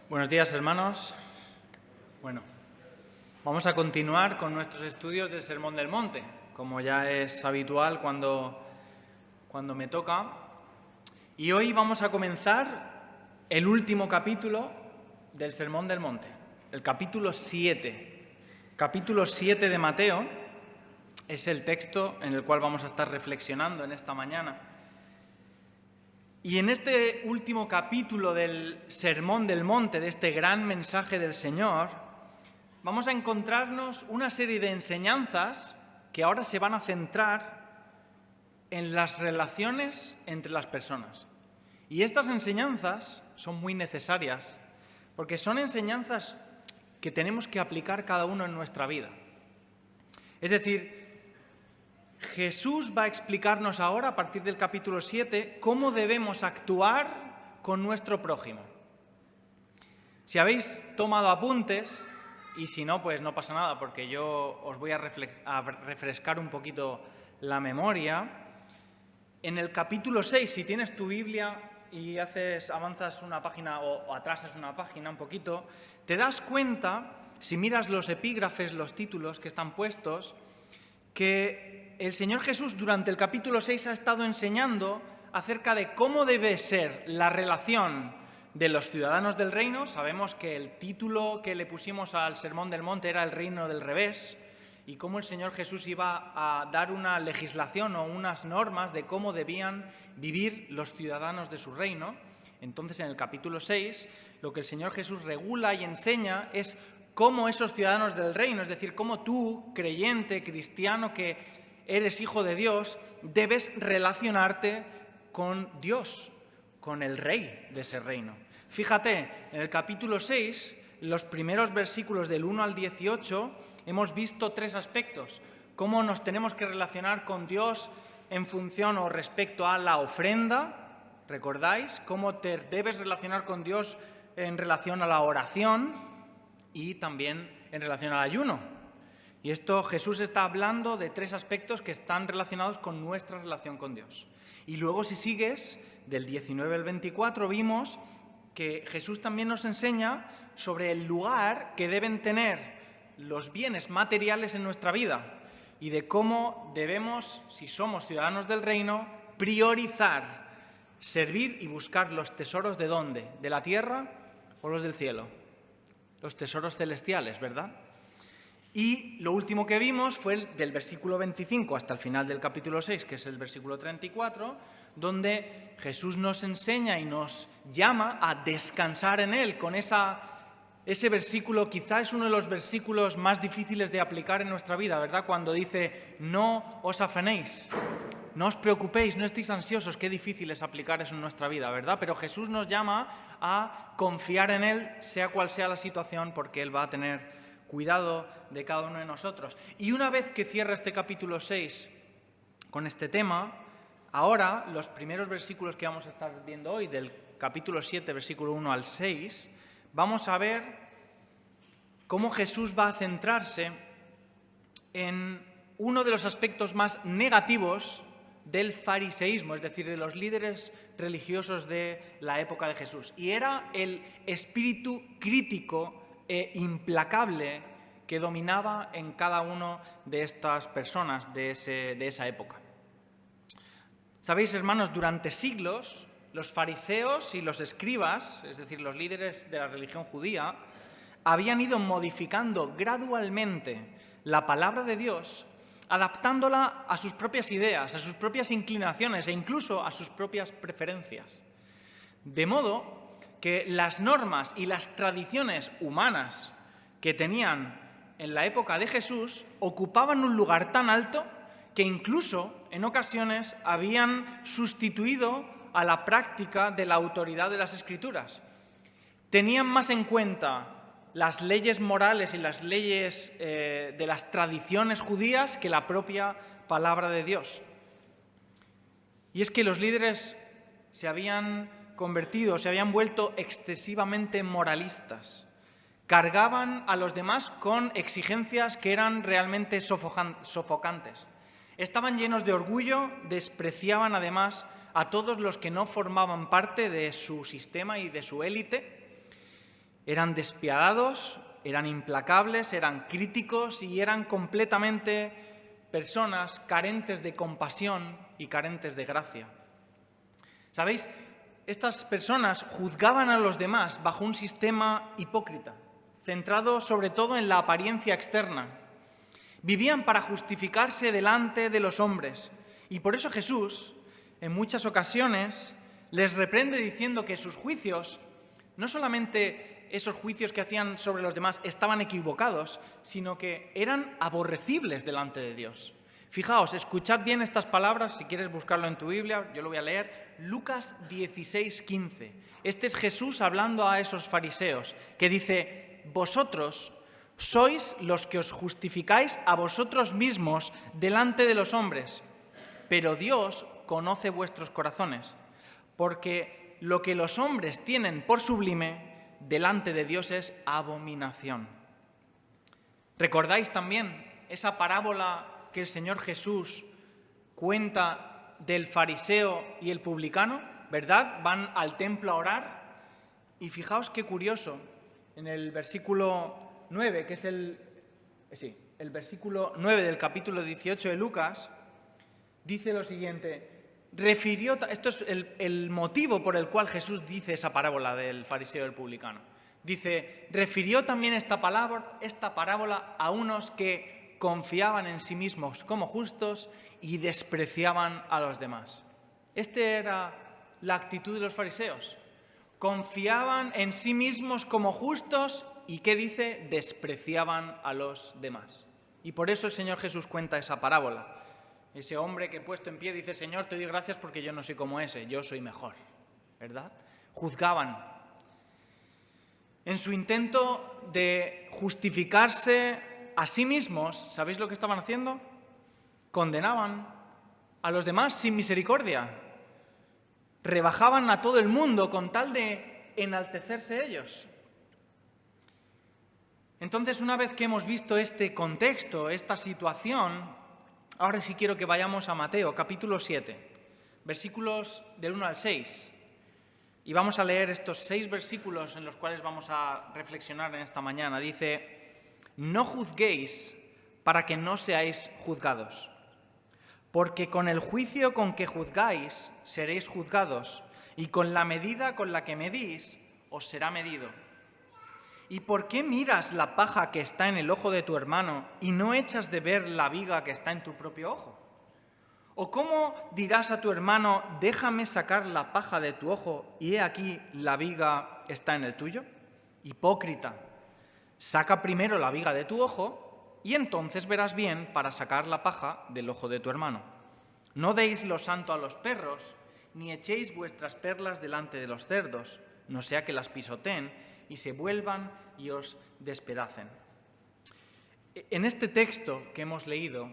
Buenos días, hermanos. Bueno, vamos a continuar con nuestros estudios del Sermón del Monte, como ya es habitual cuando me toca. Y hoy vamos a comenzar el último capítulo del Sermón del Monte, el capítulo 7. Capítulo 7 de Mateo es el texto en el cual vamos a estar reflexionando en esta mañana. Y en este último capítulo del Sermón del Monte, de este gran mensaje del Señor, vamos a encontrarnos una serie de enseñanzas que ahora se van a centrar en las relaciones entre las personas. Y estas enseñanzas son muy necesarias porque son enseñanzas que tenemos que aplicar cada uno en nuestra vida. Es decir, Jesús va a explicarnos ahora, a partir del capítulo 7, cómo debemos actuar con nuestro prójimo. Si habéis tomado apuntes, y si no, pues no pasa nada, porque yo os voy a refrescar un poquito la memoria. En el capítulo 6, si tienes tu Biblia y avanzas una página o atrasas una página un poquito, te das cuenta, si miras los epígrafes, los títulos que están puestos, que el Señor Jesús durante el capítulo 6 ha estado enseñando acerca de cómo debe ser la relación de los ciudadanos del reino. Sabemos que el título que le pusimos al Sermón del Monte era el reino del revés, y cómo el Señor Jesús iba a dar una legislación o unas normas de cómo debían vivir los ciudadanos de su reino. Entonces, en el capítulo 6, lo que el Señor Jesús regula y enseña es cómo esos ciudadanos del reino, es decir, cómo tú, creyente, cristiano, que eres hijo de Dios, debes relacionarte con Dios, con el rey de ese reino. Fíjate, en el capítulo 6, los primeros versículos del 1 al 18, hemos visto tres aspectos. Cómo nos tenemos que relacionar con Dios en función o respecto a la ofrenda, ¿recordáis? Cómo te debes relacionar con Dios en relación a la oración y también en relación al ayuno. Y esto Jesús está hablando de tres aspectos que están relacionados con nuestra relación con Dios. Y luego, si sigues, del 19 al 24, vimos que Jesús también nos enseña sobre el lugar que deben tener los bienes materiales en nuestra vida y de cómo debemos, si somos ciudadanos del reino, priorizar, servir y buscar los tesoros ¿de dónde? ¿De la tierra o los del cielo? Los tesoros celestiales, ¿verdad? Y lo último que vimos fue del versículo 25 hasta el final del capítulo 6, que es el versículo 34, donde Jesús nos enseña y nos llama a descansar en Él. Con ese versículo quizá es uno de los versículos más difíciles de aplicar en nuestra vida, ¿verdad? Cuando dice, no os afanéis, no os preocupéis, no estéis ansiosos. Qué difícil es aplicar eso en nuestra vida, ¿verdad? Pero Jesús nos llama a confiar en Él, sea cual sea la situación, porque Él va a tener cuidado de cada uno de nosotros. Y una vez que cierra este capítulo 6 con este tema, ahora los primeros versículos que vamos a estar viendo hoy, del capítulo 7, versículo 1 al 6, vamos a ver cómo Jesús va a centrarse en uno de los aspectos más negativos del fariseísmo, es decir, de los líderes religiosos de la época de Jesús. Y era el espíritu crítico e implacable que dominaba en cada uno de estas personas de esa época. Sabéis, hermanos, durante siglos los fariseos y los escribas, es decir, los líderes de la religión judía, habían ido modificando gradualmente la palabra de Dios, adaptándola a sus propias ideas, a sus propias inclinaciones e incluso a sus propias preferencias. De modo que las normas y las tradiciones humanas que tenían en la época de Jesús ocupaban un lugar tan alto que incluso en ocasiones habían sustituido a la práctica de la autoridad de las Escrituras. Tenían más en cuenta las leyes morales y las leyes de las tradiciones judías que la propia palabra de Dios. Y es que los líderes se habían vuelto excesivamente moralistas. Cargaban a los demás con exigencias que eran realmente sofocantes. Estaban llenos de orgullo, despreciaban además a todos los que no formaban parte de su sistema y de su élite. Eran despiadados, eran implacables, eran críticos y eran completamente personas carentes de compasión y carentes de gracia. ¿Sabéis? Estas personas juzgaban a los demás bajo un sistema hipócrita, centrado sobre todo en la apariencia externa. Vivían para justificarse delante de los hombres y por eso Jesús, en muchas ocasiones, les reprende diciendo que sus juicios, no solamente esos juicios que hacían sobre los demás estaban equivocados, sino que eran aborrecibles delante de Dios. Fijaos, escuchad bien estas palabras, si quieres buscarlo en tu Biblia, yo lo voy a leer, Lucas 16:15. Este es Jesús hablando a esos fariseos, que dice: vosotros sois los que os justificáis a vosotros mismos delante de los hombres, pero Dios conoce vuestros corazones, porque lo que los hombres tienen por sublime, delante de Dios es abominación. ¿Recordáis también esa parábola que el Señor Jesús cuenta del fariseo y el publicano? ¿Verdad? Van al templo a orar y fijaos qué curioso, en el versículo 9, que es el versículo 9 del capítulo 18 de Lucas, dice lo siguiente: esto es el motivo por el cual Jesús dice esa parábola del fariseo y el publicano. Dice: refirió también esta parábola a unos que confiaban en sí mismos como justos y despreciaban a los demás. Esta era la actitud de los fariseos. Confiaban en sí mismos como justos y, ¿qué dice? Despreciaban a los demás. Y por eso el Señor Jesús cuenta esa parábola. Ese hombre que puesto en pie dice: Señor, te doy gracias porque yo no soy como ese, yo soy mejor. ¿Verdad? Juzgaban. En su intento de justificarse a sí mismos, ¿sabéis lo que estaban haciendo? Condenaban a los demás sin misericordia. Rebajaban a todo el mundo con tal de enaltecerse ellos. Entonces, una vez que hemos visto este contexto, esta situación, ahora sí quiero que vayamos a Mateo, capítulo 7, versículos del 1 al 6. Y vamos a leer estos 6 versículos en los cuales vamos a reflexionar en esta mañana. Dice: no juzguéis para que no seáis juzgados, porque con el juicio con que juzgáis seréis juzgados, y con la medida con la que medís os será medido. ¿Y por qué miras la paja que está en el ojo de tu hermano y no echas de ver la viga que está en tu propio ojo? ¿O cómo dirás a tu hermano: déjame sacar la paja de tu ojo y he aquí la viga está en el tuyo? Hipócrita, saca primero la viga de tu ojo y entonces verás bien para sacar la paja del ojo de tu hermano. No deis lo santo a los perros, ni echéis vuestras perlas delante de los cerdos, no sea que las pisoteen y se vuelvan y os despedacen. En este texto que hemos leído,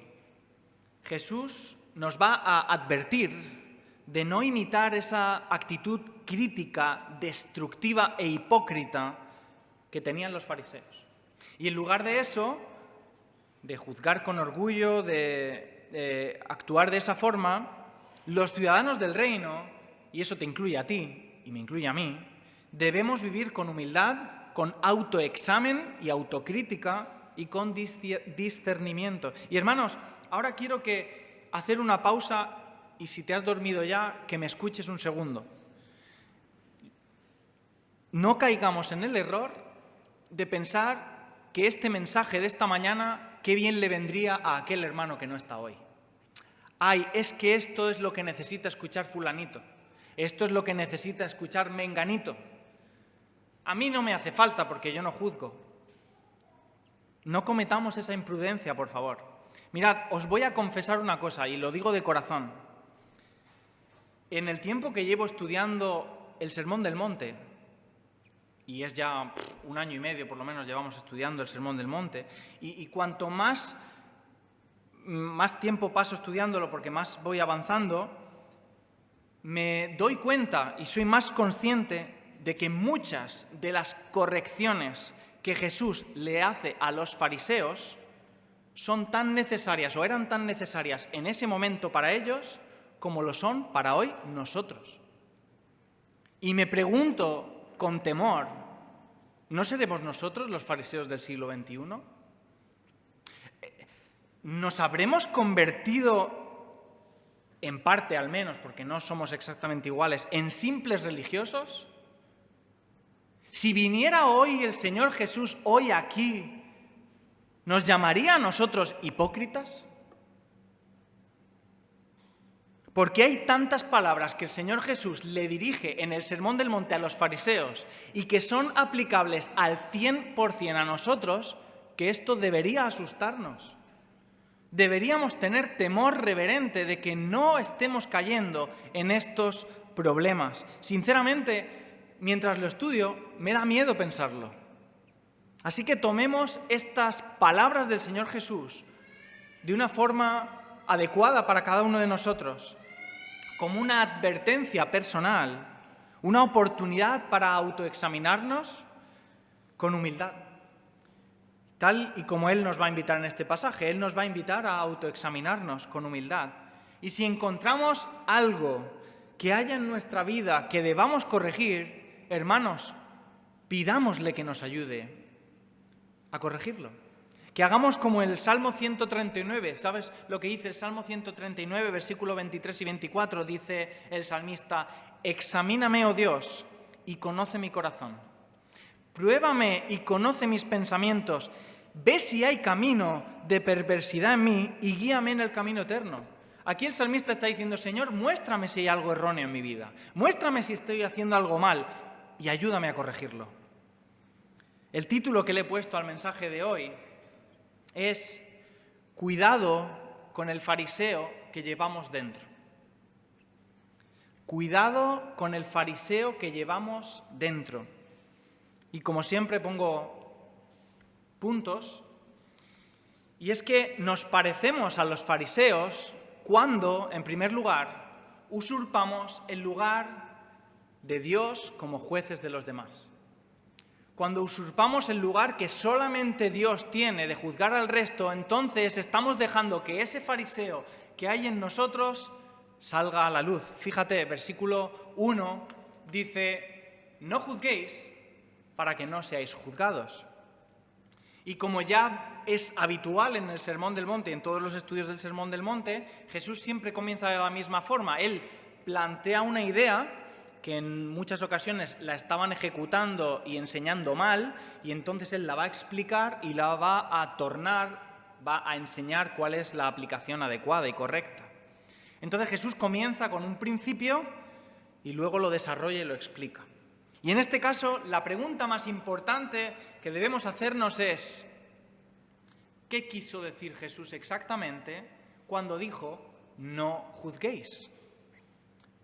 Jesús nos va a advertir de no imitar esa actitud crítica, destructiva e hipócrita que tenían los fariseos. Y en lugar de eso, de juzgar con orgullo, de actuar de esa forma, los ciudadanos del reino, y eso te incluye a ti y me incluye a mí, debemos vivir con humildad, con autoexamen y autocrítica y con discernimiento. Y hermanos, ahora quiero hacer una pausa y si te has dormido ya, que me escuches un segundo. No caigamos en el error de pensar que este mensaje de esta mañana, qué bien le vendría a aquel hermano que no está hoy. Ay, es que esto es lo que necesita escuchar fulanito. Esto es lo que necesita escuchar menganito. A mí no me hace falta porque yo no juzgo. No cometamos esa imprudencia, por favor. Mirad, os voy a confesar una cosa y lo digo de corazón. En el tiempo que llevo estudiando el Sermón del Monte, y es ya 1 año y medio por lo menos llevamos estudiando el Sermón del Monte, y cuanto más tiempo paso estudiándolo porque más voy avanzando, me doy cuenta y soy más consciente de que muchas de las correcciones que Jesús le hace a los fariseos son tan necesarias o eran tan necesarias en ese momento para ellos como lo son para hoy nosotros. Y me pregunto con temor, ¿No seremos nosotros los fariseos del siglo XXI? ¿Nos habremos convertido, en parte al menos, porque no somos exactamente iguales, en simples religiosos? Si viniera hoy el Señor Jesús, hoy aquí, ¿nos llamaría a nosotros hipócritas? ¿Por qué hay tantas palabras que el Señor Jesús le dirige en el Sermón del Monte a los fariseos y que son aplicables al 100% a nosotros, que esto debería asustarnos? Deberíamos tener temor reverente de que no estemos cayendo en estos problemas. Sinceramente, mientras lo estudio, me da miedo pensarlo. Así que tomemos estas palabras del Señor Jesús de una forma adecuada para cada uno de nosotros, como una advertencia personal, una oportunidad para autoexaminarnos con humildad. Tal y como Él nos va a invitar en este pasaje, Él nos va a invitar a autoexaminarnos con humildad. Y si encontramos algo que haya en nuestra vida que debamos corregir, hermanos, pidámosle que nos ayude a corregirlo. Que hagamos como el Salmo 139. ¿Sabes lo que dice el Salmo 139, versículo 23 y 24? Dice el salmista: examíname, oh Dios, y conoce mi corazón. Pruébame y conoce mis pensamientos. Ve si hay camino de perversidad en mí y guíame en el camino eterno. Aquí el salmista está diciendo: Señor, muéstrame si hay algo erróneo en mi vida. Muéstrame si estoy haciendo algo mal y ayúdame a corregirlo. El título que le he puesto al mensaje de hoy es Cuidado con el fariseo que llevamos dentro. Cuidado con el fariseo que llevamos dentro. Y como siempre pongo puntos, y es que nos parecemos a los fariseos cuando, en primer lugar, usurpamos el lugar de Dios como jueces de los demás. Cuando usurpamos el lugar que solamente Dios tiene de juzgar al resto, entonces estamos dejando que ese fariseo que hay en nosotros salga a la luz. Fíjate, versículo 1 dice: no juzguéis para que no seáis juzgados. Y como ya es habitual en el Sermón del Monte, en todos los estudios del Sermón del Monte, Jesús siempre comienza de la misma forma. Él plantea una idea que en muchas ocasiones la estaban ejecutando y enseñando mal, y entonces Él la va a explicar y la va a tornar, va a enseñar cuál es la aplicación adecuada y correcta. Entonces Jesús comienza con un principio y luego lo desarrolla y lo explica. Y en este caso, la pregunta más importante que debemos hacernos es: ¿qué quiso decir Jesús exactamente cuando dijo no juzguéis?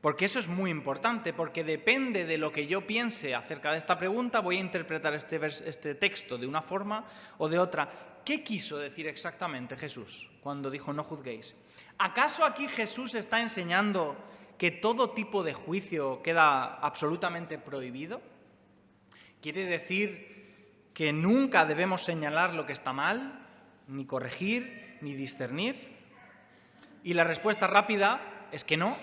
Porque eso es muy importante, porque depende de lo que yo piense acerca de esta pregunta, voy a interpretar este texto de una forma o de otra. ¿Qué quiso decir exactamente Jesús cuando dijo no juzguéis? ¿Acaso aquí Jesús está enseñando que todo tipo de juicio queda absolutamente prohibido? ¿Quiere decir que nunca debemos señalar lo que está mal, ni corregir, ni discernir? Y la respuesta rápida es que no.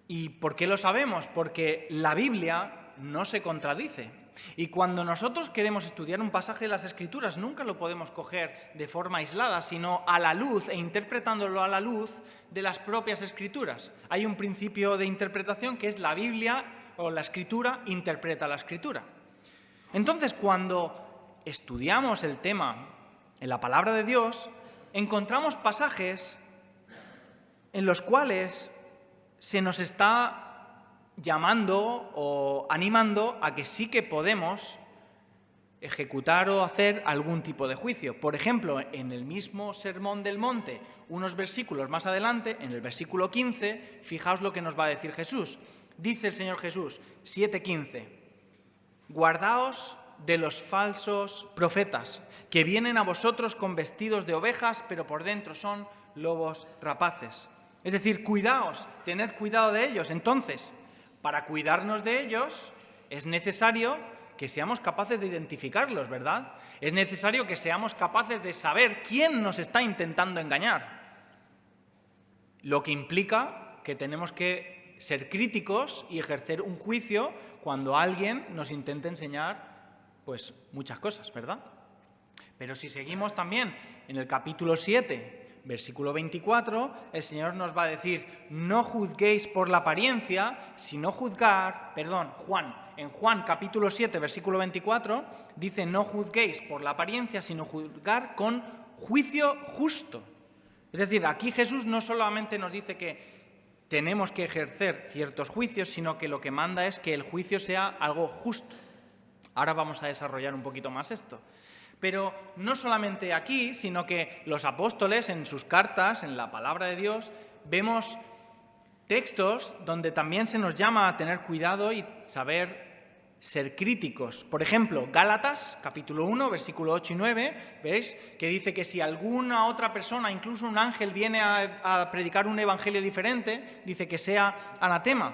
¿Y por qué lo sabemos? Porque la Biblia no se contradice. Y cuando nosotros queremos estudiar un pasaje de las Escrituras, nunca lo podemos coger de forma aislada, sino a la luz e interpretándolo a la luz de las propias Escrituras. Hay un principio de interpretación que es la Biblia o la Escritura interpreta la Escritura. Entonces, cuando estudiamos el tema en la palabra de Dios, encontramos pasajes en los cuales se nos está llamando o animando a que sí que podemos ejecutar o hacer algún tipo de juicio. Por ejemplo, en el mismo Sermón del Monte, unos versículos más adelante, en el versículo 15, fijaos lo que nos va a decir Jesús. Dice el Señor Jesús, 7:15, guardaos de los falsos profetas, que vienen a vosotros con vestidos de ovejas, pero por dentro son lobos rapaces. Es decir, cuidaos, tened cuidado de ellos. Entonces, para cuidarnos de ellos, es necesario que seamos capaces de identificarlos, ¿verdad? Es necesario que seamos capaces de saber quién nos está intentando engañar. Lo que implica que tenemos que ser críticos y ejercer un juicio cuando alguien nos intente enseñar pues muchas cosas, ¿verdad? Pero si seguimos también en el capítulo 7, versículo 24, el Señor nos va a decir, no juzguéis por la apariencia, sino juzgar, en Juan capítulo 7, versículo 24, dice, no juzguéis por la apariencia, sino juzgar con juicio justo. Es decir, aquí Jesús no solamente nos dice que tenemos que ejercer ciertos juicios, sino que lo que manda es que el juicio sea algo justo. Ahora vamos a desarrollar un poquito más esto. Pero no solamente aquí, sino que los apóstoles en sus cartas, en la palabra de Dios, vemos textos donde también se nos llama a tener cuidado y saber ser críticos. Por ejemplo, Gálatas, capítulo 1, versículo 8 y 9, ¿veis? Que dice que si alguna otra persona, incluso un ángel, viene a predicar un evangelio diferente, dice que sea anatema.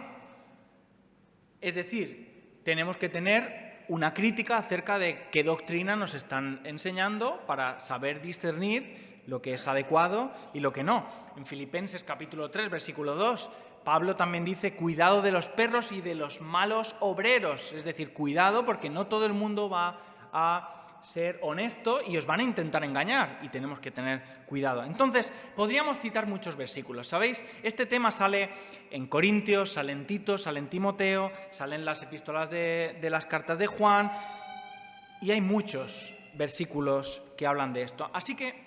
Es decir, tenemos que tener una crítica acerca de qué doctrina nos están enseñando para saber discernir lo que es adecuado y lo que no. En Filipenses capítulo 3, versículo 2, Pablo también dice, cuidado de los perros y de los malos obreros. Es decir, cuidado porque no todo el mundo va a ser honesto y os van a intentar engañar y tenemos que tener cuidado. Entonces, podríamos citar muchos versículos. ¿Sabéis? Este tema sale en Corintios, sale en Tito, sale en Timoteo, sale en las epístolas de las cartas de Juan y hay muchos versículos que hablan de esto. Así que,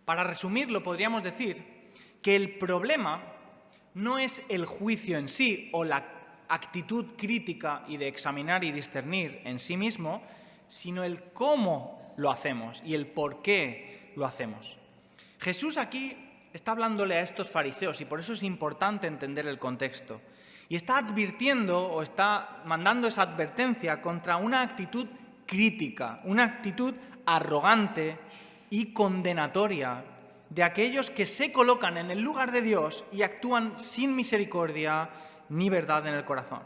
para resumirlo, podríamos decir que el problema no es el juicio en sí o la actitud crítica y de examinar y discernir en sí mismo, sino el cómo lo hacemos y el por qué lo hacemos. Jesús aquí está hablándole a estos fariseos y por eso es importante entender el contexto. Y está advirtiendo o está mandando esa advertencia contra una actitud crítica, una actitud arrogante y condenatoria de aquellos que se colocan en el lugar de Dios y actúan sin misericordia ni verdad en el corazón.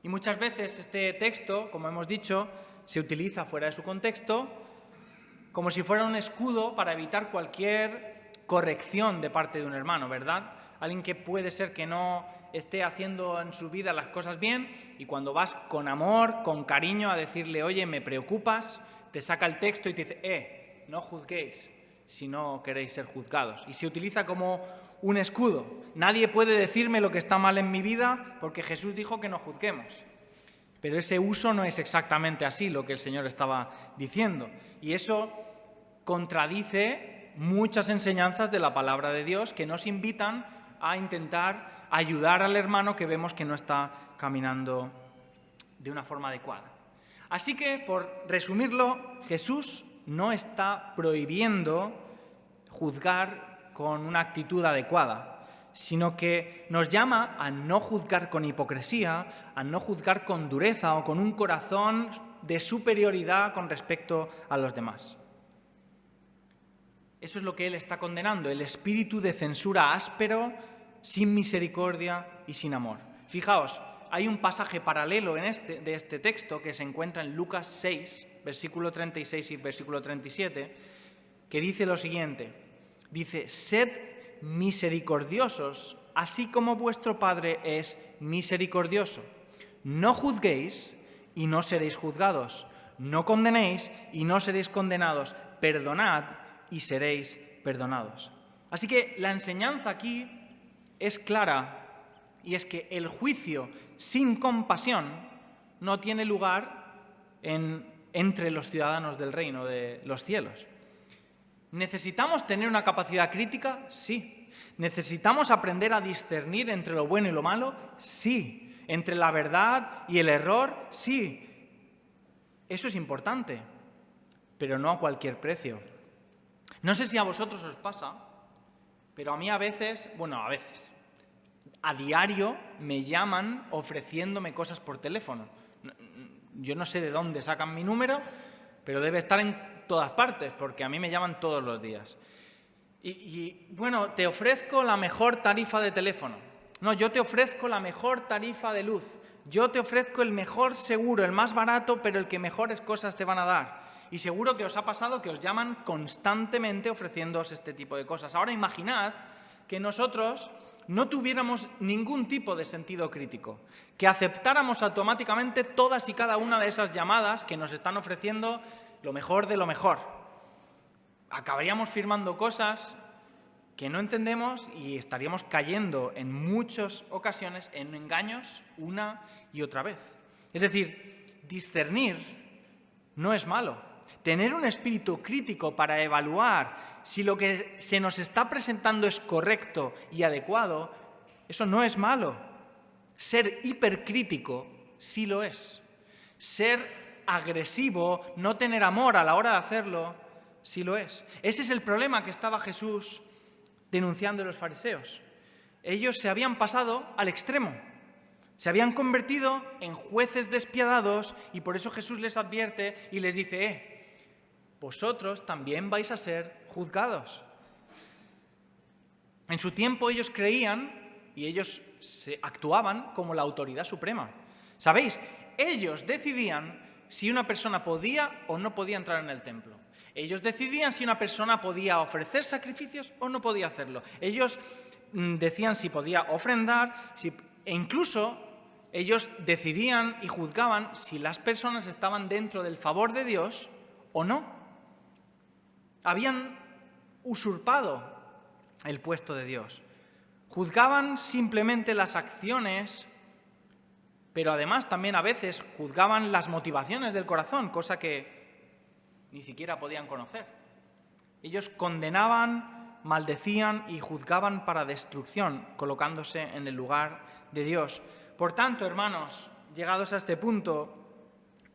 Y muchas veces este texto, como hemos dicho, se utiliza fuera de su contexto como si fuera un escudo para evitar cualquier corrección de parte de un hermano, ¿verdad? Alguien que puede ser que no esté haciendo en su vida las cosas bien y cuando vas con amor, con cariño a decirle, oye, me preocupas, te saca el texto y te dice, no juzguéis si no queréis ser juzgados. Y se utiliza como un escudo. Nadie puede decirme lo que está mal en mi vida porque Jesús dijo que no juzguemos. Pero ese uso no es exactamente así lo que el Señor estaba diciendo. Y eso contradice muchas enseñanzas de la palabra de Dios que nos invitan a intentar ayudar al hermano que vemos que no está caminando de una forma adecuada. Así que, por resumirlo, Jesús no está prohibiendo juzgar con una actitud adecuada, sino que nos llama a no juzgar con hipocresía, a no juzgar con dureza o con un corazón de superioridad con respecto a los demás. Eso es lo que Él está condenando, el espíritu de censura áspero, sin misericordia y sin amor. Fijaos, hay un pasaje paralelo de este texto que se encuentra en Lucas 6, versículo 36 y versículo 37, que dice lo siguiente, dice, sed misericordiosos, así como vuestro Padre es misericordioso. No juzguéis y no seréis juzgados. No condenéis y no seréis condenados. Perdonad y seréis perdonados. Así que la enseñanza aquí es clara y es que el juicio sin compasión no tiene lugar entre los ciudadanos del reino de los cielos. ¿Necesitamos tener una capacidad crítica? Sí. ¿Necesitamos aprender a discernir entre lo bueno y lo malo? Sí. ¿Entre la verdad y el error? Sí. Eso es importante, pero no a cualquier precio. No sé si a vosotros os pasa, pero a mí a veces, a diario me llaman ofreciéndome cosas por teléfono. Yo no sé de dónde sacan mi número, pero debe estar en todas partes, porque a mí me llaman todos los días. Te ofrezco la mejor tarifa de teléfono. No, yo te ofrezco la mejor tarifa de luz. Yo te ofrezco el mejor seguro, el más barato, pero el que mejores cosas te van a dar. Y seguro que os ha pasado que os llaman constantemente ofreciéndoos este tipo de cosas. Ahora imaginad que nosotros no tuviéramos ningún tipo de sentido crítico, que aceptáramos automáticamente todas y cada una de esas llamadas que nos están ofreciendo lo mejor de lo mejor. Acabaríamos firmando cosas que no entendemos y estaríamos cayendo en muchas ocasiones en engaños una y otra vez. Es decir, discernir no es malo. Tener un espíritu crítico para evaluar si lo que se nos está presentando es correcto y adecuado, eso no es malo. Ser hipercrítico sí lo es. Ser agresivo, no tener amor a la hora de hacerlo, sí lo es. Ese es el problema que estaba Jesús denunciando a los fariseos. Ellos se habían pasado al extremo. Se habían convertido en jueces despiadados y por eso Jesús les advierte y les dice, vosotros también vais a ser juzgados. En su tiempo ellos creían y ellos actuaban como la autoridad suprema. ¿Sabéis? Ellos decidían si una persona podía o no podía entrar en el templo. Ellos decidían si una persona podía ofrecer sacrificios o no podía hacerlo. Ellos decían si podía ofrendar, e incluso ellos decidían y juzgaban si las personas estaban dentro del favor de Dios o no. Habían usurpado el puesto de Dios. Juzgaban simplemente las acciones, pero además también a veces juzgaban las motivaciones del corazón, cosa que ni siquiera podían conocer. Ellos condenaban, maldecían y juzgaban para destrucción, colocándose en el lugar de Dios. Por tanto, hermanos, llegados a este punto,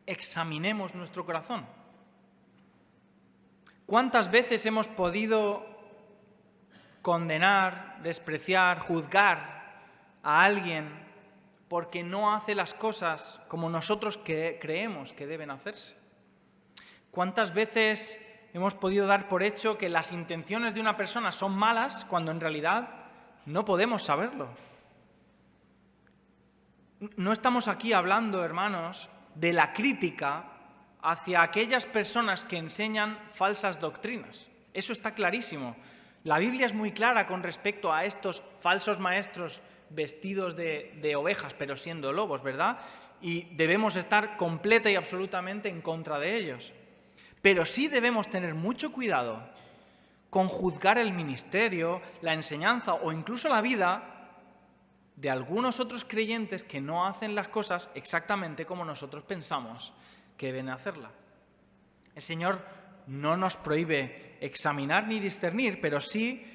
examinemos nuestro corazón. ¿Cuántas veces hemos podido condenar, despreciar, juzgar a alguien porque no hace las cosas como nosotros creemos que deben hacerse? ¿Cuántas veces hemos podido dar por hecho que las intenciones de una persona son malas cuando en realidad no podemos saberlo? No estamos aquí hablando, hermanos, de la crítica hacia aquellas personas que enseñan falsas doctrinas. Eso está clarísimo. La Biblia es muy clara con respecto a estos falsos maestros vestidos de ovejas, pero siendo lobos, ¿verdad? Y debemos estar completa y absolutamente en contra de ellos. Pero sí debemos tener mucho cuidado con juzgar el ministerio, la enseñanza o incluso la vida de algunos otros creyentes que no hacen las cosas exactamente como nosotros pensamos que deben hacerla. El Señor no nos prohíbe examinar ni discernir, pero sí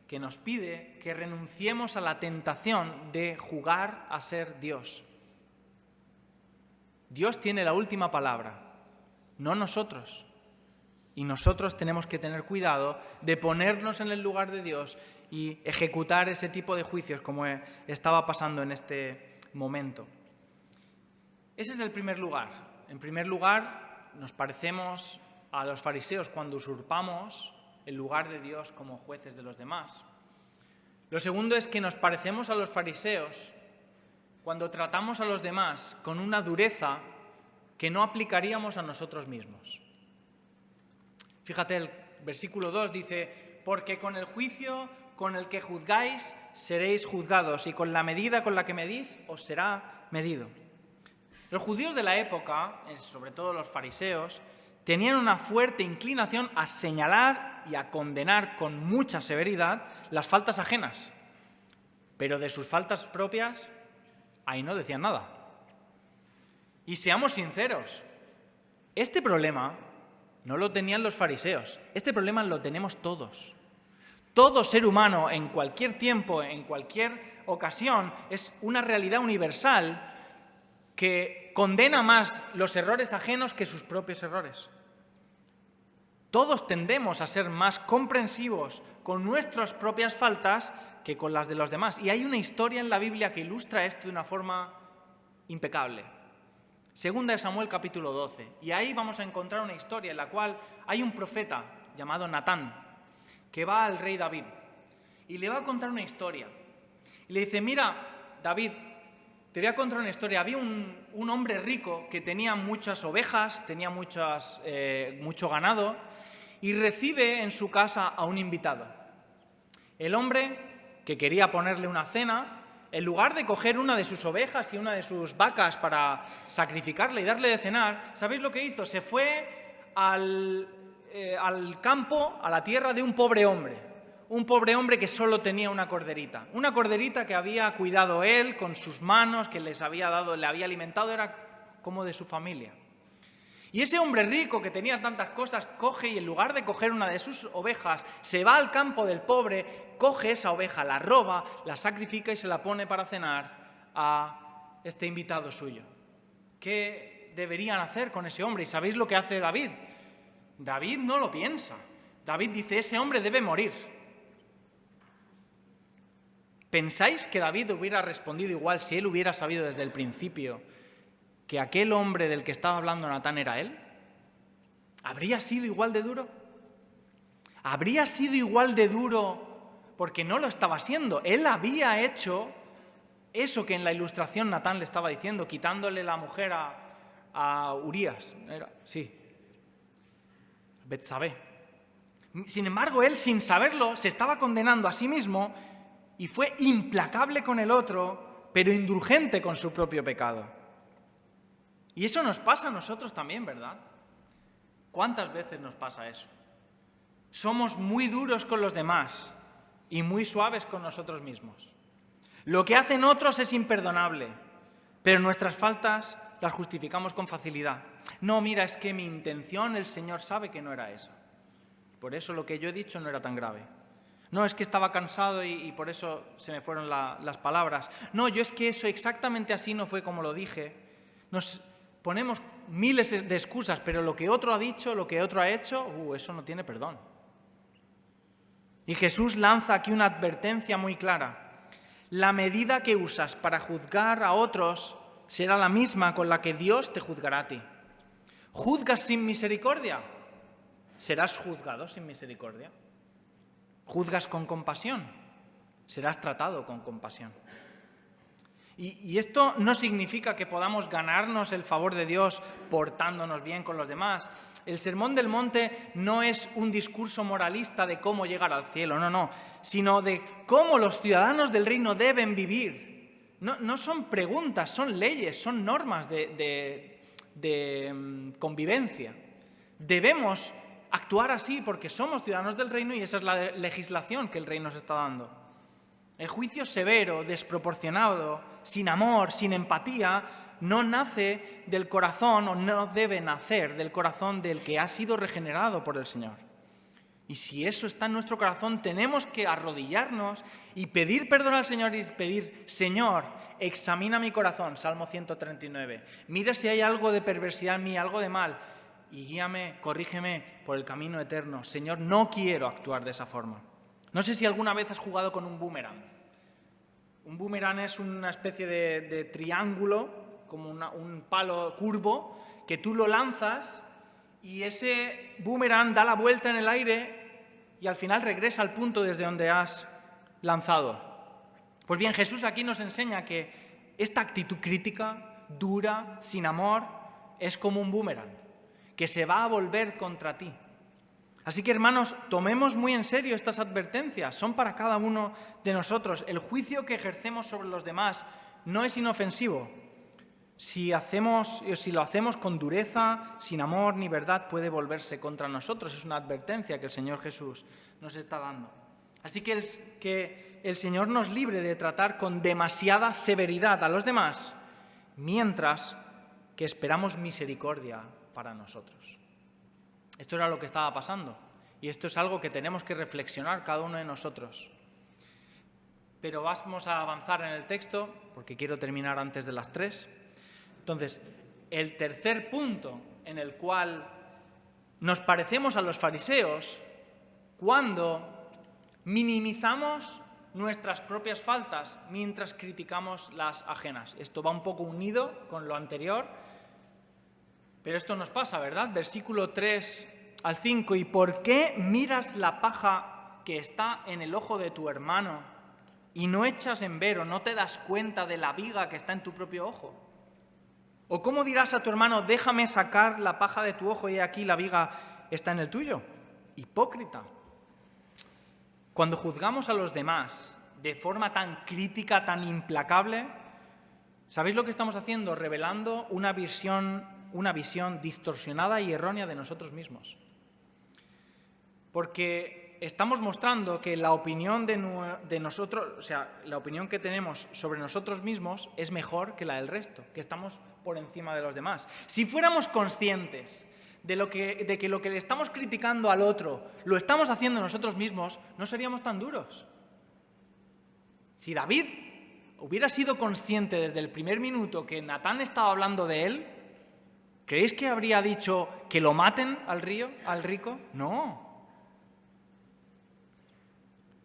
que nos pide que renunciemos a la tentación de jugar a ser Dios. Dios tiene la última palabra, no nosotros. Y nosotros tenemos que tener cuidado de ponernos en el lugar de Dios y ejecutar ese tipo de juicios como estaba pasando en este momento. Ese es el primer lugar. En primer lugar, nos parecemos a los fariseos cuando usurpamos el lugar de Dios como jueces de los demás. Lo segundo es que nos parecemos a los fariseos cuando tratamos a los demás con una dureza que no aplicaríamos a nosotros mismos. Fíjate, el versículo 2 dice, porque con el juicio con el que juzgáis seréis juzgados y con la medida con la que medís os será medido. Los judíos de la época, sobre todo los fariseos, tenían una fuerte inclinación a señalar y a condenar con mucha severidad las faltas ajenas, pero de sus faltas propias ahí no decían nada. Y seamos sinceros, este problema no lo tenían los fariseos, este problema lo tenemos todos. Todo ser humano en cualquier tiempo, en cualquier ocasión, es una realidad universal que condena más los errores ajenos que sus propios errores. Todos tendemos a ser más comprensivos con nuestras propias faltas que con las de los demás. Y hay una historia en la Biblia que ilustra esto de una forma impecable. Segunda de Samuel, capítulo 12. Y ahí vamos a encontrar una historia en la cual hay un profeta llamado Natán que va al rey David y le va a contar una historia. Y le dice, mira, David, te voy a contar una historia. Había un hombre rico que tenía muchas ovejas, tenía mucho ganado y recibe en su casa a un invitado. El hombre que quería ponerle una cena, en lugar de coger una de sus ovejas y una de sus vacas para sacrificarla y darle de cenar, ¿sabéis lo que hizo? Se fue al campo, a la tierra de un pobre hombre que solo tenía una corderita que había cuidado él con sus manos, que les había dado, le había alimentado, era como de su familia. Y ese hombre rico que tenía tantas cosas coge y en lugar de coger una de sus ovejas, se va al campo del pobre, coge esa oveja, la roba, la sacrifica y se la pone para cenar a este invitado suyo. ¿Qué deberían hacer con ese hombre? ¿Y sabéis lo que hace David? David no lo piensa. David dice, ese hombre debe morir. ¿Pensáis que David hubiera respondido igual si él hubiera sabido desde el principio que aquel hombre del que estaba hablando Natán era él? ¿Habría sido igual de duro? ¿Habría sido igual de duro porque no lo estaba siendo? Él había hecho eso que en la ilustración Natán le estaba diciendo, quitándole la mujer a Urías. Sí, Betsabé. Sin embargo, él, sin saberlo, se estaba condenando a sí mismo y fue implacable con el otro, pero indulgente con su propio pecado. Y eso nos pasa a nosotros también, ¿verdad? ¿Cuántas veces nos pasa eso? Somos muy duros con los demás y muy suaves con nosotros mismos. Lo que hacen otros es imperdonable, pero nuestras faltas las justificamos con facilidad. No, mira, es que mi intención, el Señor sabe que no era esa. Por eso lo que yo he dicho no era tan grave. No, es que estaba cansado y por eso se me fueron las palabras. No, yo es que eso exactamente así no fue como lo dije. Nos ponemos miles de excusas, pero lo que otro ha dicho, lo que otro ha hecho, eso no tiene perdón. Y Jesús lanza aquí una advertencia muy clara. La medida que usas para juzgar a otros será la misma con la que Dios te juzgará a ti. ¿Juzgas sin misericordia? Serás juzgado sin misericordia. ¿Juzgas con compasión? Serás tratado con compasión. Y esto no significa que podamos ganarnos el favor de Dios portándonos bien con los demás. El Sermón del Monte no es un discurso moralista de cómo llegar al cielo, no, sino de cómo los ciudadanos del reino deben vivir. No son preguntas, son leyes, son normas de convivencia. Debemos actuar así porque somos ciudadanos del reino y esa es la legislación que el rey nos está dando. El juicio severo, desproporcionado, sin amor, sin empatía, no nace del corazón o no debe nacer del corazón del que ha sido regenerado por el Señor. Y si eso está en nuestro corazón, tenemos que arrodillarnos y pedir perdón al Señor y pedir, Señor, examina mi corazón, Salmo 139. Mira si hay algo de perversidad en mí, algo de mal, y guíame, corrígeme por el camino eterno. Señor, no quiero actuar de esa forma. No sé si alguna vez has jugado con un boomerang. Un boomerang es una especie de triángulo, como un palo curvo, que tú lo lanzas y ese boomerang da la vuelta en el aire y al final regresa al punto desde donde has lanzado. Pues bien, Jesús aquí nos enseña que esta actitud crítica, dura, sin amor, es como un boomerang, que se va a volver contra ti. Así que, hermanos, tomemos muy en serio estas advertencias, son para cada uno de nosotros. El juicio que ejercemos sobre los demás no es inofensivo. Si lo hacemos con dureza, sin amor ni verdad, puede volverse contra nosotros. Es una advertencia que el Señor Jesús nos está dando. Así que el Señor nos libre de tratar con demasiada severidad a los demás, mientras que esperamos misericordia para nosotros. Esto era lo que estaba pasando y esto es algo que tenemos que reflexionar cada uno de nosotros. Pero vamos a avanzar en el texto porque quiero terminar antes de las 3. Entonces, el tercer punto en el cual nos parecemos a los fariseos cuando minimizamos nuestras propias faltas mientras criticamos las ajenas. Esto va un poco unido con lo anterior, pero esto nos pasa, ¿verdad? Versículo 3 al 5. ¿Y por qué miras la paja que está en el ojo de tu hermano y no echas en ver o no te das cuenta de la viga que está en tu propio ojo? ¿O cómo dirás a tu hermano, déjame sacar la paja de tu ojo y aquí la viga está en el tuyo? Hipócrita. Cuando juzgamos a los demás de forma tan crítica, tan implacable, ¿sabéis lo que estamos haciendo? Revelando una visión distorsionada y errónea de nosotros mismos. Porque estamos mostrando que la opinión de nosotros, o sea, la opinión que tenemos sobre nosotros mismos es mejor que la del resto, que estamos por encima de los demás. Si fuéramos conscientes de que lo que le estamos criticando al otro lo estamos haciendo nosotros mismos, no seríamos tan duros. Si David hubiera sido consciente desde el primer minuto que Natán estaba hablando de él, ¿creéis que habría dicho que lo maten al rico? No.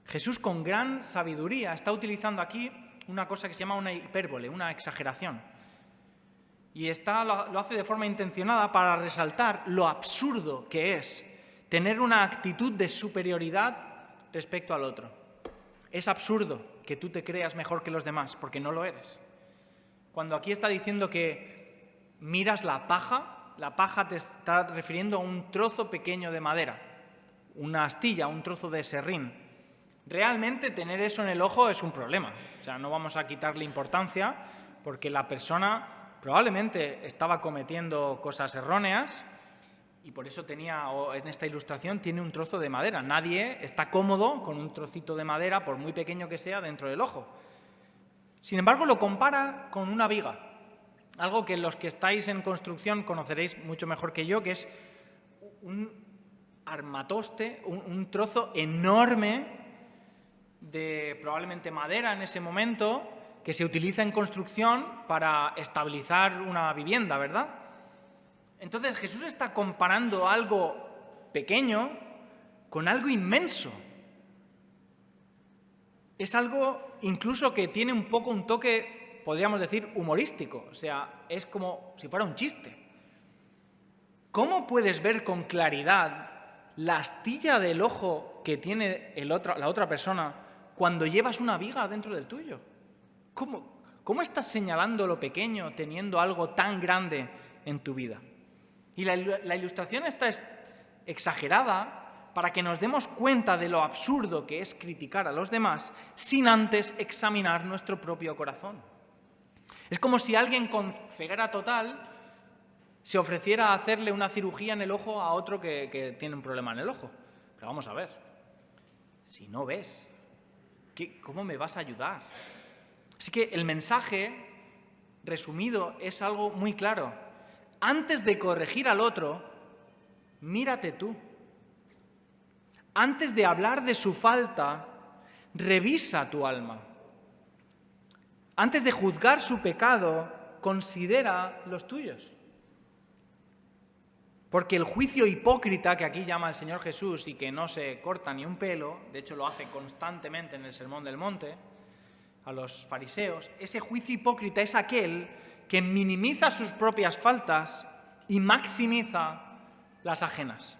Jesús, con gran sabiduría, está utilizando aquí una cosa que se llama una hipérbole, una exageración. Y lo hace de forma intencionada para resaltar lo absurdo que es tener una actitud de superioridad respecto al otro. Es absurdo que tú te creas mejor que los demás, porque no lo eres. Cuando aquí está diciendo que miras la paja te está refiriendo a un trozo pequeño de madera, una astilla, un trozo de serrín. Realmente tener eso en el ojo es un problema. O sea, no vamos a quitarle importancia porque la persona probablemente estaba cometiendo cosas erróneas y por eso en esta ilustración tiene un trozo de madera. Nadie está cómodo con un trocito de madera, por muy pequeño que sea, dentro del ojo. Sin embargo, lo compara con una viga, algo que los que estáis en construcción conoceréis mucho mejor que yo, que es un armatoste, un trozo enorme de probablemente madera en ese momento, que se utiliza en construcción para estabilizar una vivienda, ¿verdad? Entonces Jesús está comparando algo pequeño con algo inmenso. Es algo incluso que tiene un poco un toque, podríamos decir, humorístico. O sea, es como si fuera un chiste. ¿Cómo puedes ver con claridad la astilla del ojo que tiene la otra persona cuando llevas una viga dentro del tuyo? ¿Cómo estás señalando lo pequeño teniendo algo tan grande en tu vida? Y la ilustración está exagerada para que nos demos cuenta de lo absurdo que es criticar a los demás sin antes examinar nuestro propio corazón. Es como si alguien con ceguera total se ofreciera a hacerle una cirugía en el ojo a otro que tiene un problema en el ojo. Pero vamos a ver, si no ves, ¿cómo me vas a ayudar? Así que el mensaje, resumido, es algo muy claro. Antes de corregir al otro, mírate tú. Antes de hablar de su falta, revisa tu alma. Antes de juzgar su pecado, considera los tuyos. Porque el juicio hipócrita que aquí llama el Señor Jesús y que no se corta ni un pelo, de hecho lo hace constantemente en el Sermón del Monte, a los fariseos, ese juicio hipócrita es aquel que minimiza sus propias faltas y maximiza las ajenas.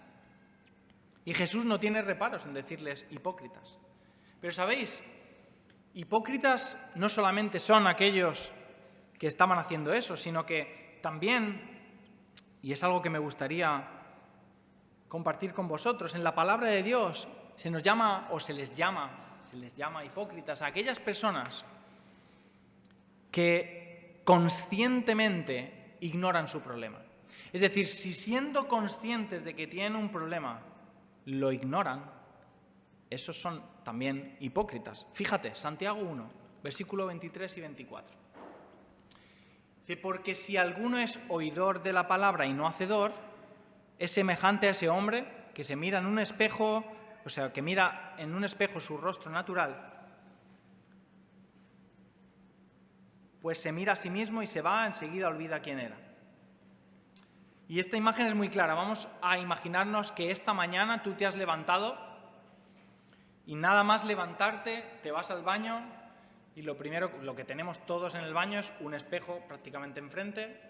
Y Jesús no tiene reparos en decirles hipócritas. Pero ¿sabéis? Hipócritas no solamente son aquellos que estaban haciendo eso, sino que también, y es algo que me gustaría compartir con vosotros, en la palabra de Dios se les llama hipócritas a aquellas personas que conscientemente ignoran su problema. Es decir, si siendo conscientes de que tienen un problema, lo ignoran, esos son también hipócritas. Fíjate, Santiago 1, versículo 23 y 24. Dice, porque si alguno es oidor de la palabra y no hacedor, es semejante a ese hombre que se mira en un espejo, o sea, que mira en un espejo su rostro natural, pues se mira a sí mismo y se va, enseguida olvida quién era. Y esta imagen es muy clara. Vamos a imaginarnos que esta mañana tú te has levantado y nada más levantarte te vas al baño y lo que tenemos todos en el baño es un espejo prácticamente enfrente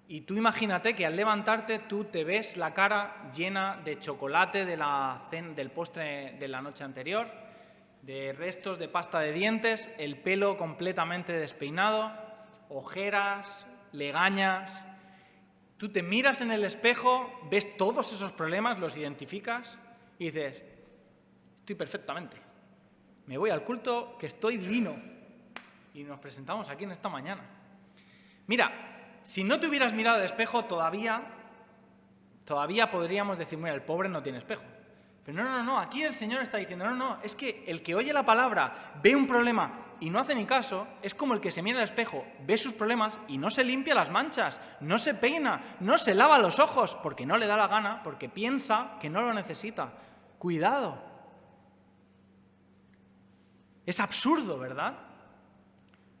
y tú imagínate que al levantarte tú te ves la cara llena de chocolate del postre de la noche anterior, de restos de pasta de dientes, el pelo completamente despeinado, ojeras, legañas. Tú te miras en el espejo, ves todos esos problemas, los identificas y dices, estoy perfectamente. Me voy al culto que estoy divino. Y nos presentamos aquí en esta mañana. Mira, si no te hubieras mirado al espejo, todavía podríamos decir, mira, el pobre no tiene espejo. Pero no, aquí el Señor está diciendo, no, es que el que oye la palabra, ve un problema y no hace ni caso, es como el que se mira al espejo, ve sus problemas y no se limpia las manchas, no se peina, no se lava los ojos, porque no le da la gana, porque piensa que no lo necesita. Cuidado. Es absurdo, ¿verdad?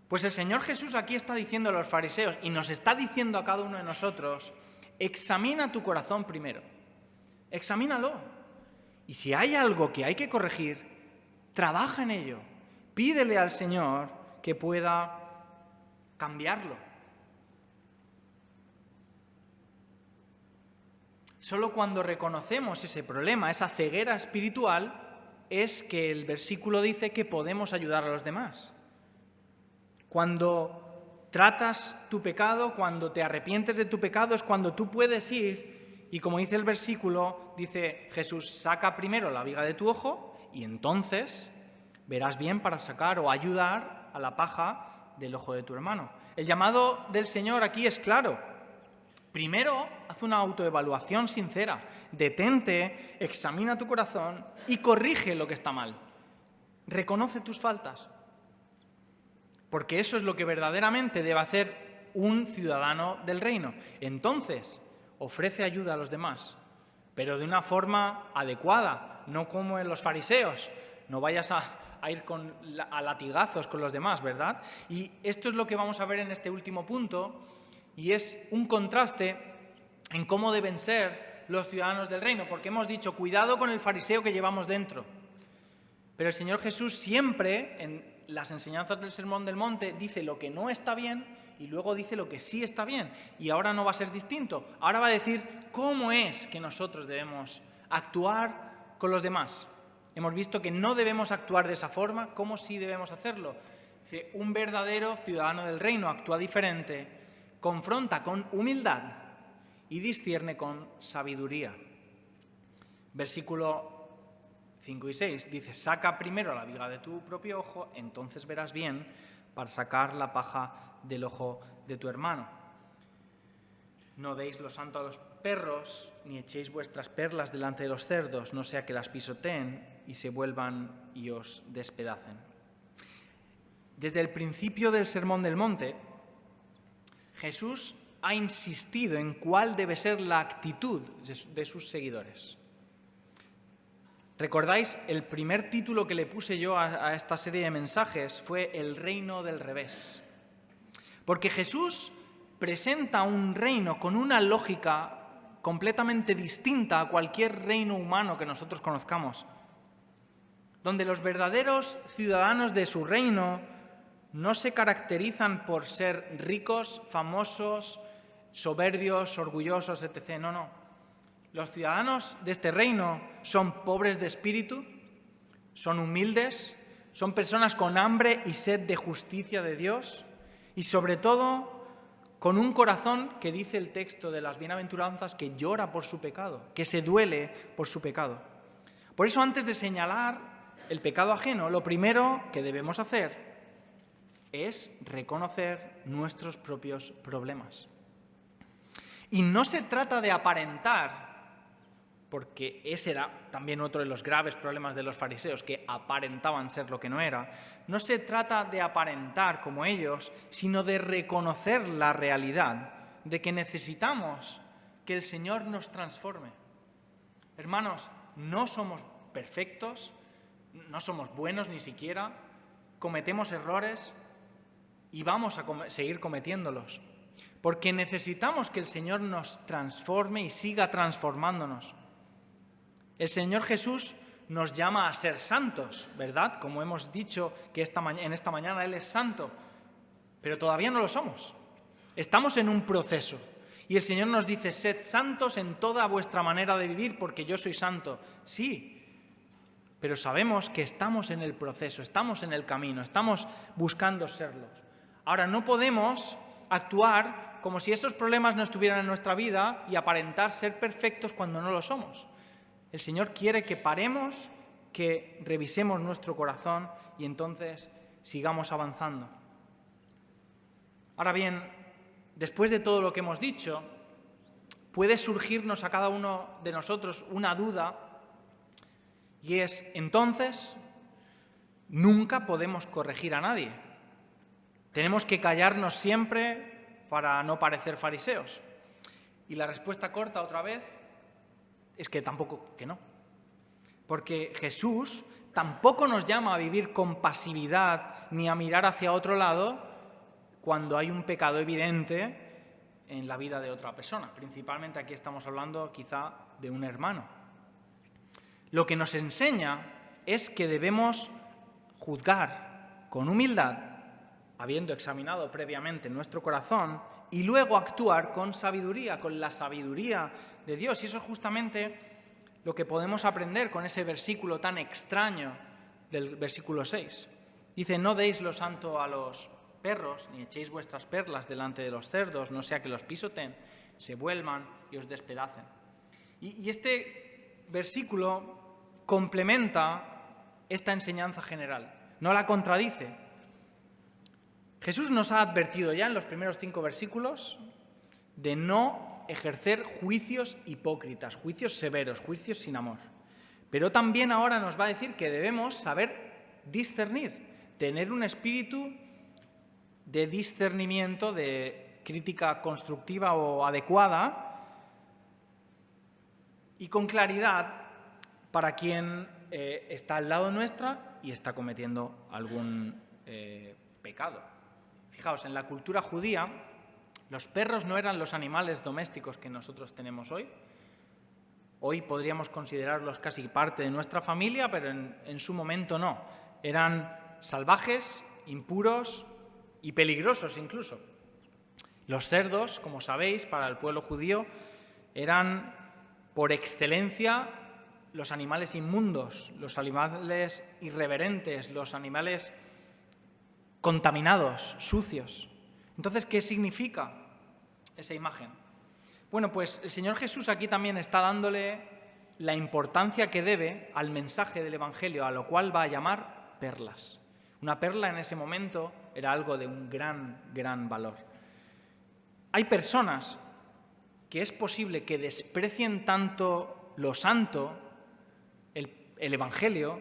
Pues el Señor Jesús aquí está diciendo a los fariseos y nos está diciendo a cada uno de nosotros, examina tu corazón primero, examínalo. Y si hay algo que hay que corregir, trabaja en ello. Pídele al Señor que pueda cambiarlo. Solo cuando reconocemos ese problema, esa ceguera espiritual, es que el versículo dice que podemos ayudar a los demás. Cuando tratas tu pecado, cuando te arrepientes de tu pecado, es cuando tú puedes ir. Y como dice el versículo, dice Jesús, saca primero la viga de tu ojo y entonces verás bien para sacar o ayudar a la paja del ojo de tu hermano. El llamado del Señor aquí es claro. Primero, haz una autoevaluación sincera. Detente, examina tu corazón y corrige lo que está mal. Reconoce tus faltas. Porque eso es lo que verdaderamente debe hacer un ciudadano del reino. Entonces, ofrece ayuda a los demás, pero de una forma adecuada, no como en los fariseos. No vayas a ir a latigazos con los demás, ¿verdad? Y esto es lo que vamos a ver en este último punto, y es un contraste en cómo deben ser los ciudadanos del reino, porque hemos dicho, cuidado con el fariseo que llevamos dentro. Pero el Señor Jesús siempre, en las enseñanzas del Sermón del Monte, dice lo que no está bien y luego dice lo que sí está bien. Y ahora no va a ser distinto. Ahora va a decir cómo es que nosotros debemos actuar con los demás. Hemos visto que no debemos actuar de esa forma, ¿cómo sí debemos hacerlo? Dice, un verdadero ciudadano del reino actúa diferente, confronta con humildad y discierne con sabiduría. Versículo 5 y 6 dice, saca primero la viga de tu propio ojo, entonces verás bien para sacar la paja del ojo de tu hermano. No deis lo santo a los perros, ni echéis vuestras perlas delante de los cerdos, no sea que las pisoteen y se vuelvan y os despedacen. Desde el principio del Sermón del Monte, Jesús ha insistido en cuál debe ser la actitud de sus seguidores. ¿Recordáis? El primer título que le puse yo a esta serie de mensajes fue El reino del revés. Porque Jesús presenta un reino con una lógica completamente distinta a cualquier reino humano que nosotros conozcamos, donde los verdaderos ciudadanos de su reino no se caracterizan por ser ricos, famosos, soberbios, orgullosos, etc. No. Los ciudadanos de este reino son pobres de espíritu, son humildes, son personas con hambre y sed de justicia de Dios y sobre todo con un corazón que dice el texto de las bienaventuranzas que llora por su pecado, que se duele por su pecado. Por eso antes de señalar el pecado ajeno, lo primero que debemos hacer es reconocer nuestros propios problemas. Y no se trata de aparentar, porque ese era también otro de los graves problemas de los fariseos, que aparentaban ser lo que no era. No se trata de aparentar como ellos, sino de reconocer la realidad de que necesitamos que el Señor nos transforme. Hermanos, no somos perfectos, no somos buenos ni siquiera, cometemos errores y vamos a seguir cometiéndolos, porque necesitamos que el Señor nos transforme y siga transformándonos. El Señor Jesús nos llama a ser santos, ¿verdad? Como hemos dicho que en esta mañana Él es santo, pero todavía no lo somos. Estamos en un proceso y el Señor nos dice, sed santos en toda vuestra manera de vivir porque yo soy santo. Sí, pero sabemos que estamos en el proceso, estamos en el camino, estamos buscando serlos. Ahora, no podemos actuar como si esos problemas no estuvieran en nuestra vida y aparentar ser perfectos cuando no lo somos. El Señor quiere que paremos que revisemos nuestro corazón y entonces sigamos avanzando. Ahora bien, después de todo lo que hemos dicho, puede surgirnos a cada uno de nosotros una duda, y es, entonces, nunca podemos corregir a nadie. Tenemos que callarnos siempre para no parecer fariseos. Y la respuesta corta, otra vez, es que tampoco, que no. Porque Jesús tampoco nos llama a vivir con pasividad ni a mirar hacia otro lado cuando hay un pecado evidente en la vida de otra persona. Principalmente aquí estamos hablando quizá de un hermano. Lo que nos enseña es que debemos juzgar con humildad, habiendo examinado previamente nuestro corazón, y luego actuar con sabiduría, con la sabiduría de Dios. Y eso es justamente lo que podemos aprender con ese versículo tan extraño del versículo 6. Dice, no deis lo santo a los perros, ni echéis vuestras perlas delante de los cerdos, no sea que los pisoten, se vuelvan y os despedacen. Y este versículo complementa esta enseñanza general, no la contradice. Jesús nos ha advertido ya en los primeros 5 versículos de no ejercer juicios hipócritas, juicios severos, juicios sin amor. Pero también ahora nos va a decir que debemos saber discernir, tener un espíritu de discernimiento, de crítica constructiva o adecuada y con claridad para quien está al lado nuestra y está cometiendo algún pecado. Fijaos, en la cultura judía, los perros no eran los animales domésticos que nosotros tenemos hoy. Hoy podríamos considerarlos casi parte de nuestra familia, pero en su momento no. Eran salvajes, impuros y peligrosos incluso. Los cerdos, como sabéis, para el pueblo judío, eran por excelencia los animales inmundos, los animales irreverentes, los animales contaminados, sucios. Entonces, ¿qué significa esa imagen? Bueno, pues el Señor Jesús aquí también está dándole la importancia que debe al mensaje del Evangelio, a lo cual va a llamar perlas. Una perla en ese momento era algo de un gran valor. Hay personas que es posible que desprecien tanto lo santo, el Evangelio,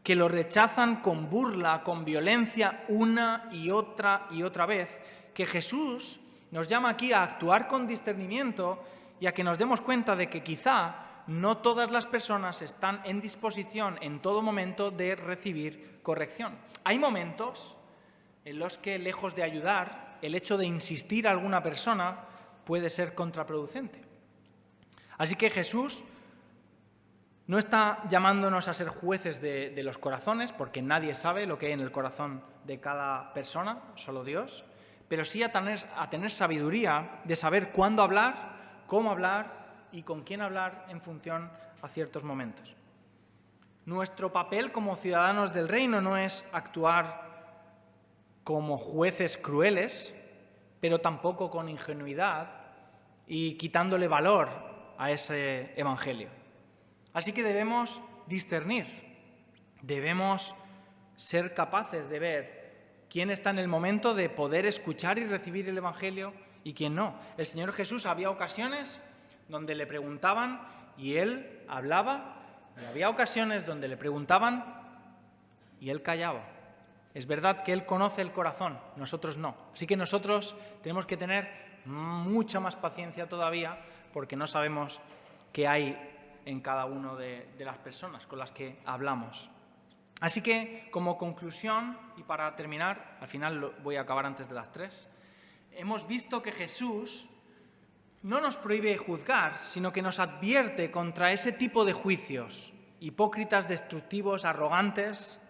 que lo rechazan con burla, con violencia, una y otra vez, que Jesús nos llama aquí a actuar con discernimiento y a que nos demos cuenta de que quizá no todas las personas están en disposición en todo momento de recibir corrección. Hay momentos en los que, lejos de ayudar, el hecho de insistir a alguna persona puede ser contraproducente. Así que Jesús no está llamándonos a ser jueces de los corazones, porque nadie sabe lo que hay en el corazón de cada persona, solo Dios, pero sí a tener sabiduría de saber cuándo hablar, cómo hablar y con quién hablar en función a ciertos momentos. Nuestro papel como ciudadanos del reino no es actuar como jueces crueles, pero tampoco con ingenuidad y quitándole valor a ese evangelio. Así que debemos discernir, debemos ser capaces de ver quién está en el momento de poder escuchar y recibir el evangelio y quién no. El Señor Jesús, había ocasiones donde le preguntaban y Él hablaba, y había ocasiones donde le preguntaban y Él callaba. Es verdad que Él conoce el corazón, nosotros no. Así que nosotros tenemos que tener mucha más paciencia todavía porque no sabemos qué hay en cada una de las personas con las que hablamos. Así que, como conclusión, y para terminar, al final voy a acabar antes de las 3, hemos visto que Jesús no nos prohíbe juzgar, sino que nos advierte contra ese tipo de juicios, hipócritas, destructivos, arrogantes,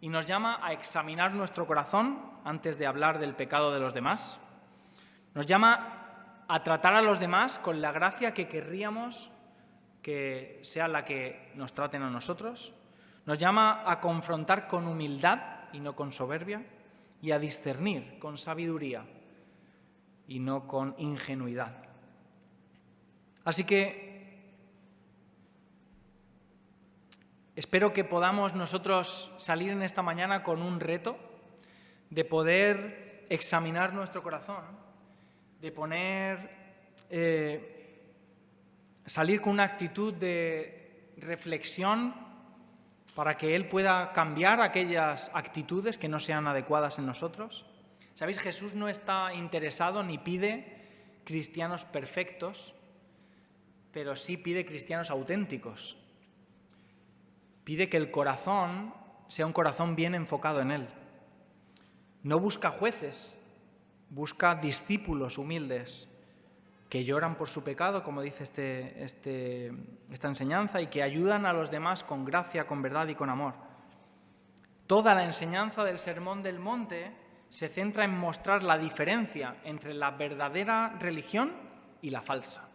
y nos llama a examinar nuestro corazón antes de hablar del pecado de los demás. Nos llama a tratar a los demás con la gracia que querríamos que sea la que nos traten a nosotros. Nos llama a confrontar con humildad y no con soberbia, y a discernir con sabiduría y no con ingenuidad. Así que Espero que podamos nosotros salir en esta mañana con un reto de poder examinar nuestro corazón, de salir con una actitud de reflexión para que Él pueda cambiar aquellas actitudes que no sean adecuadas en nosotros. ¿Sabéis? Jesús no está interesado ni pide cristianos perfectos, pero sí pide cristianos auténticos. Pide que el corazón sea un corazón bien enfocado en Él. No busca jueces, busca discípulos humildes que lloran por su pecado, como dice esta enseñanza, y que ayudan a los demás con gracia, con verdad y con amor. Toda la enseñanza del Sermón del Monte se centra en mostrar la diferencia entre la verdadera religión y la falsa,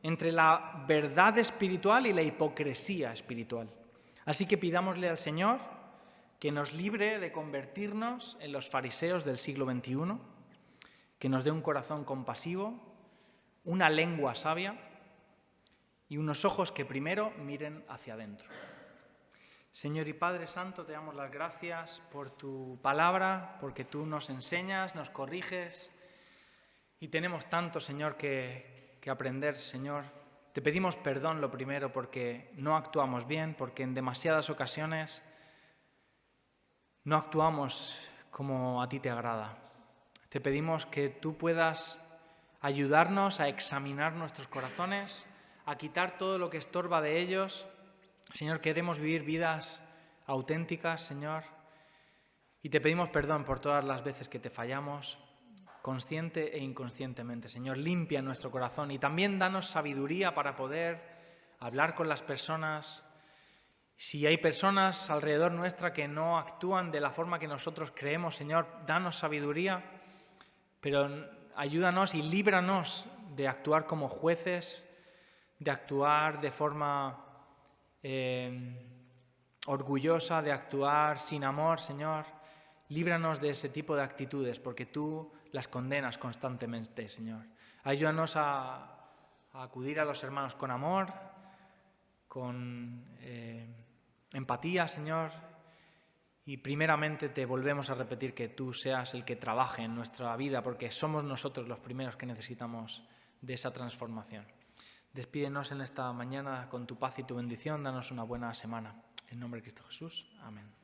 entre la verdad espiritual y la hipocresía espiritual. Así que pidámosle al Señor que nos libre de convertirnos en los fariseos del siglo XXI, que nos dé un corazón compasivo, una lengua sabia y unos ojos que primero miren hacia adentro. Señor y Padre Santo, te damos las gracias por tu palabra, porque tú nos enseñas, nos corriges y tenemos tanto, Señor, que aprender, Señor. Te pedimos perdón lo primero porque no actuamos bien, porque en demasiadas ocasiones no actuamos como a ti te agrada. Te pedimos que tú puedas ayudarnos a examinar nuestros corazones, a quitar todo lo que estorba de ellos. Señor, queremos vivir vidas auténticas, Señor, y te pedimos perdón por todas las veces que te fallamos, consciente e inconscientemente. Señor, limpia nuestro corazón y también danos sabiduría para poder hablar con las personas. Si hay personas alrededor nuestra que no actúan de la forma que nosotros creemos, Señor, danos sabiduría, pero ayúdanos y líbranos de actuar como jueces, de actuar de forma orgullosa, de actuar sin amor, Señor. Líbranos de ese tipo de actitudes, porque tú las condenas constantemente, Señor. Ayúdanos a acudir a los hermanos con amor, con empatía, Señor. Y primeramente te volvemos a repetir que tú seas el que trabaje en nuestra vida, porque somos nosotros los primeros que necesitamos de esa transformación. Despídenos en esta mañana con tu paz y tu bendición. Danos una buena semana. En nombre de Cristo Jesús. Amén.